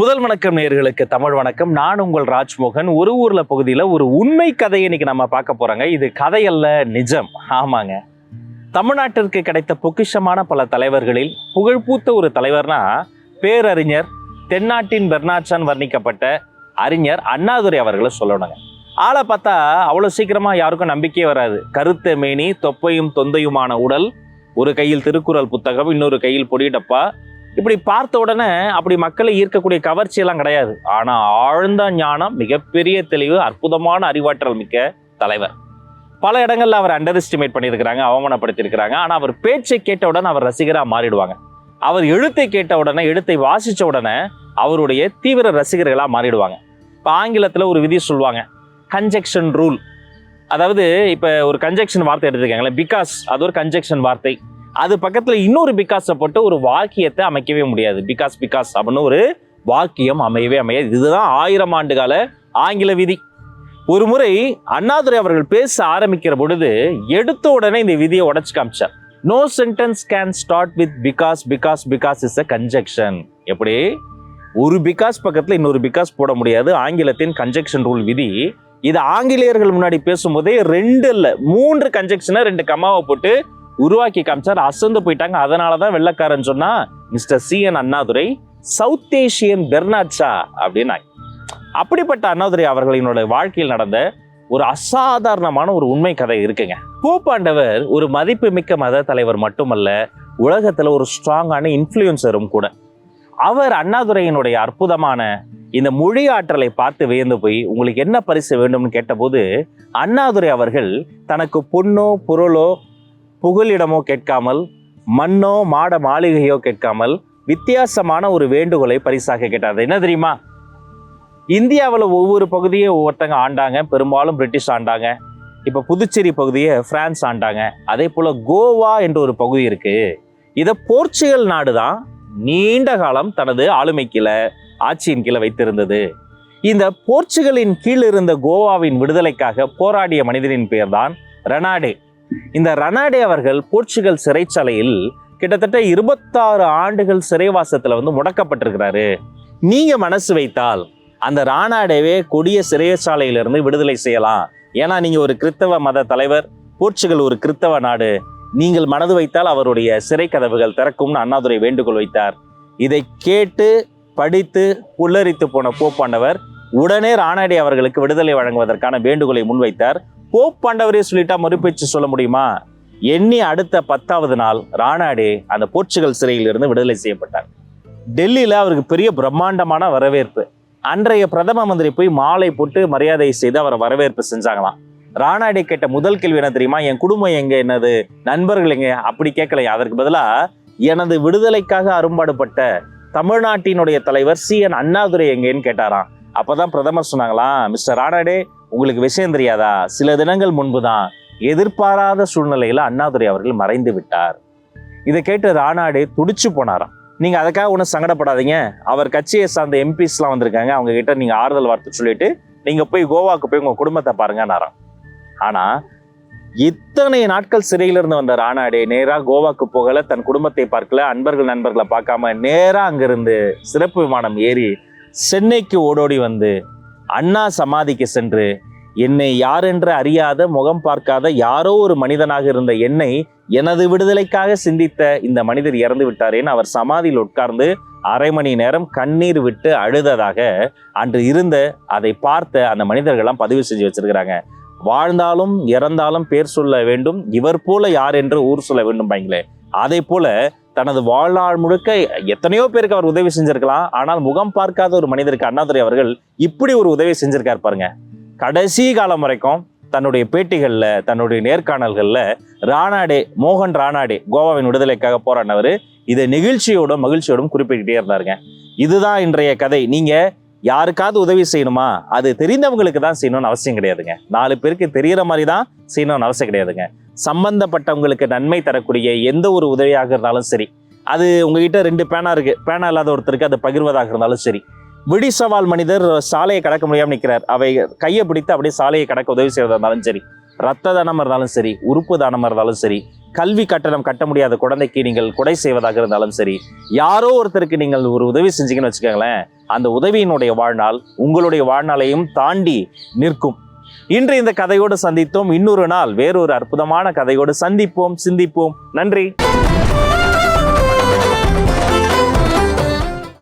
முதல் வணக்கம் நேயர்களுக்கு தமிழ் வணக்கம். நான் உங்கள் ராஜ்மோகன். ஒரு ஊர்ல பகுதியில் ஒரு உண்மை கதையை இன்னைக்கு நம்ம பார்க்க போறோங்க. இது கதையல்ல, நிஜம். ஆமாங்க, தமிழ்நாட்டிற்கு கிடைத்த பொக்கிஷமான பல தலைவர்களில் புகழ்பூத்த ஒரு தலைவர்னா பேரறிஞர், தென்னாட்டின் பெர்னாட்சான் வர்ணிக்கப்பட்ட அறிஞர் அண்ணாதுரை அவர்களை சொல்லணுங்க. ஆளை பார்த்தா அவ்வளோ சீக்கிரமா யாருக்கும் நம்பிக்கையே வராது. கருத்த மேனி, தொப்பையும் தொந்தையுமான உடல், ஒரு கையில் திருக்குறள் புத்தகம், இன்னொரு கையில் பொடிடப்பா. இப்படி பார்த்த உடனே அப்படி மக்களை ஈர்க்கக்கூடிய கவர்ச்சி எல்லாம் கிடையாது. ஆனா ஆழ்ந்த ஞானம், மிகப்பெரிய தெளிவு, அற்புதமான அறிவாற்றல் மிக்க தலைவர். பல இடங்கள்ல அவர் அண்டர் எஸ்டிமேட் பண்ணியிருக்கிறாங்க, அவமானப்படுத்தியிருக்கிறாங்க. ஆனா அவர் பேச்சை கேட்டவுடன் அவர் ரசிகரா மாறிடுவாங்க. அவர் எழுத்தை கேட்ட உடனே, எழுத்தை வாசிச்ச உடனே அவருடைய தீவிர ரசிகர்களா மாறிடுவாங்க. இப்போ ஆங்கிலத்துல ஒரு விதி சொல்லுவாங்க, கன்ஜெக்ஷன் ரூல். அதாவது இப்ப ஒரு கன்ஜெக்ஷன் வார்த்தை எடுத்துக்கங்களேன், பிகாஸ் அது ஒரு கன்ஜெக்ஷன் வார்த்தை. அது பக்கத்துல இன்னொரு பிகாஸை போட்டு ஒரு வாக்கியத்தை அமைக்கவே முடியாது. பிகாஸ் அப்படின்னு ஒரு வாக்கியம் அமையவே அமையாது. இதுதான் 1000 ஆண்டுகால ஆங்கில விதி. ஒரு முறை அண்ணாதுரை அவர்கள் பேச ஆரம்பிக்கிற பொழுது எடுத்த உடனே இந்த விதியை உடைச்சு காமிச்சார். No sentence can start with because, because because is a conjunction. எப்படி ஒரு பிகாஸ் பக்கத்துல இன்னொரு பிகாஸ் போட முடியாது. ஆங்கிலத்தின் கன்ஜெக்ஷன் ரூல் விதி. இது ஆங்கிலேயர்கள் முன்னாடி பேசும்போதே 2 இல்ல 3 கன்ஜெக்ஷனை 2 கமாவை போட்டு உருவாக்கி காமிச்சார். அசந்து போயிட்டாங்க. அதனாலதான் வெள்ளக்காரன் சொன்னா mister C N. Annadurai south Asian Bernard Shaw அப்படின்னா. அப்படிப்பட்ட அண்ணாதுரை அவர்களினோட வாழ்க்கையில் நடந்த ஒரு அசாதாரணமான ஒரு உண்மை கதை இருக்குங்க. போப்பாண்டவர் ஒரு மதிப்பு மிக்க மத தலைவர் மட்டுமல்ல, உலகத்துல ஒரு ஸ்ட்ராங்கான இன்ஃப்ளூயன்சரும் கூட. அவர் அண்ணாதுரையினுடைய அற்புதமான இந்த மொழி ஆற்றலை பார்த்து வியந்து போய் உங்களுக்கு என்ன பரிசு வேண்டும்னு கேட்டபோது அண்ணாதுரை அவர்கள் தனக்கு பொண்ணோ பொருளோ புகலிடமோ கேட்காமல், மண்ணோ மாட மாளிகையோ கேட்காமல் வித்தியாசமான ஒரு வேண்டுகோளை பரிசாக கேட்டார். என்ன தெரியுமா? இந்தியாவில் ஒவ்வொரு பகுதியை ஒவ்வொருத்தங்க ஆண்டாங்க. பெரும்பாலும் பிரிட்டிஷ் ஆண்டாங்க. இப்போ புதுச்சேரி பகுதியை பிரான்ஸ் ஆண்டாங்க. அதே போல கோவா என்ற ஒரு பகுதி இருக்கு. இதை போர்ச்சுகல் நாடு தான் நீண்ட காலம் தனது ஆளுமை கீழே, ஆட்சியின் கீழே வைத்திருந்தது. இந்த போர்ச்சுகலின் கீழ் இருந்த கோவாவின் விடுதலைக்காக போராடிய மனிதனின் பெயர் தான் ரெனாடே. இந்த ரெனாடே அவர்கள் போர்ச்சுகல் சிறைச்சாலையில் கிட்டத்தட்ட 26 ஆண்டுகள் சிறைவாசத்துல முடக்கப்பட்டிருக்கிறாரு. நீங்க மனசு வைத்தால் அந்த ரானாடேவே கொடிய சிறைச்சாலையிலிருந்து விடுதலை செய்யலாம். ஏன்னா நீங்க ஒரு கிறித்தவ மத தலைவர், போர்ச்சுகல் ஒரு கிறித்தவ நாடு. நீங்கள் மனது வைத்தால் அவருடைய சிறை கதவுகள் திறக்கும்னு அண்ணாதுரை வேண்டுகோள் வைத்தார். இதை கேட்டு படித்து புல்லரித்து போன போப்பாண்டவர் உடனே ரானாடே அவர்களுக்கு விடுதலை வழங்குவதற்கான வேண்டுகோளை முன்வைத்தார். போப்பாண்டவரே சொல்லிட்டா மறுபேச்சு சொல்ல முடியுமா? எண்ணி அடுத்த 10வது நாள் ரானாடே அந்த போர்ச்சுகல் சிறையில் இருந்து விடுதலை செய்யப்பட்டார். டெல்லியில அவருக்கு பெரிய பிரம்மாண்டமான வரவேற்பு. அன்றைய பிரதம மந்திரி போய் மாலை போட்டு மரியாதை செய்து அவரை வரவேற்பு செஞ்சாங்களாம். ரானாடே கேட்ட முதல் கேள்வி என்ன தெரியுமா? என் குடும்பம் எங்க, என்னது நண்பர்கள் எங்க? அப்படி கேட்கலையா. அதற்கு பதிலா எனது விடுதலைக்காக அரும்பாடுபட்ட தமிழ்நாட்டினுடைய தலைவர் சி.என். அண்ணாதுரை எங்கேன்னு கேட்டாராம். அப்பதான் பிரதமர் சொன்னாங்களாம், மிஸ்டர் ரானாடே, உங்களுக்கு விஷயம் தெரியாதா? சில தினங்கள் முன்புதான் எதிர்பாராத சூழ்நிலையில அண்ணாதுரை அவர்கள் மறைந்து விட்டார். இதை கேட்டு ரானாடே துடிச்சு போனாராம். நீங்க அதுக்காக ஒன்றும் சங்கடப்படாதீங்க. அவர் கட்சியை சார்ந்த எம்பிஸ்லாம் வந்திருக்காங்க, அவங்க கிட்ட நீங்க ஆறுதல் வார்த்தை சொல்லிட்டு நீங்க போய் கோவாக்கு போய் உங்க குடும்பத்தை பாருங்கன்னாராம். ஆனா இத்தனை நாட்கள் சிறையிலிருந்து வந்த ரானாடே நேரா கோவாக்கு போகல, தன் குடும்பத்தை பார்க்கல, நண்பர்களை பார்க்காம நேரா அங்கிருந்து சிறப்பு விமானம் ஏறி சென்னைக்கு ஓடோடி வந்து அண்ணா சமாதிக்கு சென்று, என்னை யாரென்று அறியாத, முகம் பார்க்காத யாரோ ஒரு மனிதனாக இருந்த என்னை எனது விடுதலைக்காக சிந்தித்த இந்த மனிதர் இறந்து விட்டாரேன்னு அவர் சமாதியில் உட்கார்ந்து அரை மணி நேரம் கண்ணீர் விட்டு அழுததாக அன்று இருந்த, அதை பார்த்த அந்த மனிதர்கள்லாம் பதிவு செஞ்சு வச்சிருக்கிறாங்க. வாழ்ந்தாலும் இறந்தாலும் பேர் சொல்ல வேண்டும், இவர் போல யார் என்று ஊர் சொல்ல வேண்டும் பாங்களே. அதே போல தனது வாழ்நாள் முழுக்க எத்தனையோ பேருக்கு அவர் உதவி செஞ்சிருக்கலாம். ஆனால் முகம் பார்க்காத ஒரு மனிதருக்கு அண்ணாதுரை அவர்கள் இப்படி ஒரு உதவி செஞ்சிருக்காரு பாருங்க. கடைசி காலம் வரைக்கும் தன்னுடைய பேட்டிகள்ல, தன்னுடைய நேர்காணல்கள்ல ரானாடே, மோகன் ரானாடே கோவாவின் விடுதலைக்காக போராடினவர் இதை நெகிழ்ச்சியோடும் மகிழ்ச்சியோடும் குறிப்பிட்டுட்டே இருந்தாருங்க. இதுதான் இன்றைய கதை. நீங்க யாருக்காவது உதவி செய்யணுமா, அது தெரிந்தவங்களுக்கு தான் செய்யணும்னு அவசியம் கிடையாதுங்க. 4 பேருக்கு தெரியற மாதிரி தான் செய்யணும்னு அவசியம் கிடையாதுங்க. சம்பந்தப்பட்டவங்களுக்கு நன்மை தரக்கூடிய எந்த ஒரு உதவியாக இருந்தாலும் சரி, அது உங்ககிட்ட 2 பேனா இருக்கு, பேனா இல்லாத ஒருத்தருக்கு அதை பகிர்வதாக இருந்தாலும் சரி, விடி சவால் மனிதர் சாலையை கடக்க முடியாமல் நிற்கிறார், அவை கையை பிடித்து அப்படியே சாலையை கடக்க உதவி செய்வதாக இருந்தாலும் சரி, ரத்த தானம் இருந்தாலும் சரி, உறுப்பு தானம் இருந்தாலும் சரி, கல்வி கட்டணம் கட்ட முடியாத குழந்தைக்கு நீங்கள் கொடை செய்வதாக இருந்தாலும் சரி, யாரோ ஒருத்தருக்கு நீங்கள் ஒரு உதவி செஞ்சீங்கன்னு வச்சுக்கோங்களேன், அந்த உதவியினுடைய வாழ்நாள் உங்களுடைய வாழ்நாளையும் தாண்டி நிற்கும். இன்று இந்த கதையோடு சந்தித்தோம். இன்னொரு நாள் வேறொரு அற்புதமான கதையோடு சந்திப்போம், சிந்திப்போம். நன்றி.